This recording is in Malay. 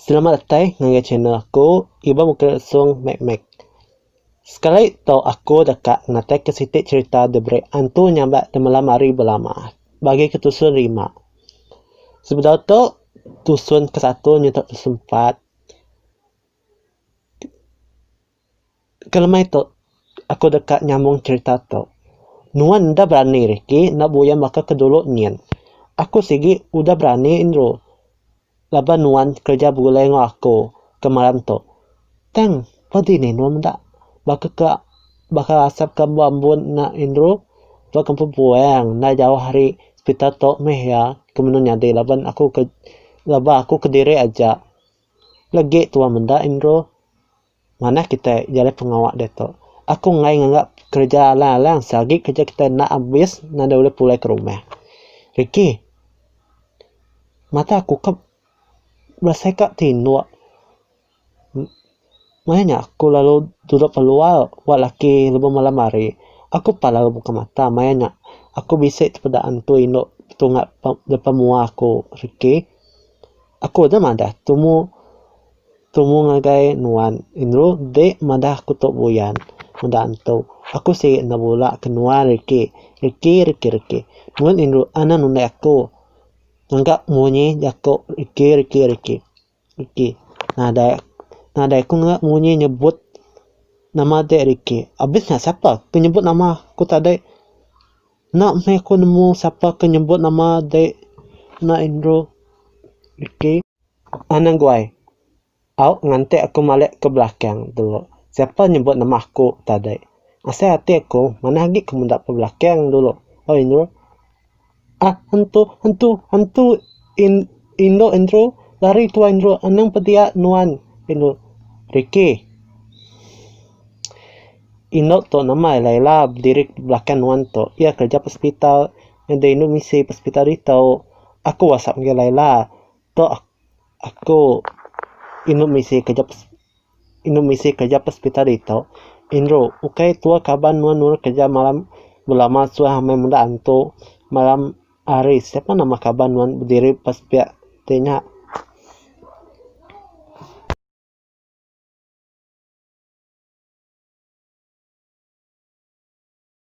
Selamat datang dengan channel aku, Iban Bukit Lessung Mek. Sekali tau aku dekat nanti ke sitik cerita diberi Antu Nyabak Demalam Ari Belama bagi ke Tusun 5. Sebenarnya tu Tusun ke 1 nyentak Tusun 4. Kalau mai tu aku dekat nyambung cerita tu. Nuan dah berani Riki nak buaya maka kedulu nyen. Aku sigi udah berani indro. Laban nuan kerja bulai dengan aku ke malam tu. Teng, padi ni nuan tak. Bakal asap ke bambun nak indro. Bakal buang nak jauh hari hospital tu meh ya. Kemudian nyadi laban aku ke diri aja. Lagi tuan mendak indro. Mana kita jadi pengawak dia tu. Aku ngai nganggap kerja alang-alang. Sagi kerja kita nak habis. Nak dah boleh pulai ke rumah. Riki. Mata aku ke berasa kat tinduk. Makanya aku lalu duduk keluar. Buat laki lebih malam hari. Aku pala buka mata. Makanya aku bisik kepada Antu induk. Tungak depan muka aku. Riki. Aku dah madah. Tumu ngagai nuan. Indro dek madah aku tok buyan. Madah Antu. Aku sih nak bola ke nuan Riki. Riki. Nuan indro anak nunai aku. Nganggap munyi jako Riki. Nada aku nganggap munyi nyebut nama dek Riki. Habisnya siapa penyebut nama aku tadi? Nak me aku nemu siapa penyebut nama dek na Indro Riki. Anak gue. Nganti aku malik ke belakang dulu. Siapa nyebut nama aku tadi? Asal hati aku mana lagi aku mendak ke belakang dulu. Oh Indro. Antu Indro lari tua Indro anang pedia nuan Indro Riki Indro tu nama Laila berdiri belakang nuan tu ia kerja hospital yang Indro misi hospital itu aku WhatsApp ke Laila tu aku Indro misi kerja hospital itu Indro okay tua kaban nuan kerja malam belama suah hamai muda Antu malam Ari, siapa nama kaban nuan berdiri pas pihak tanya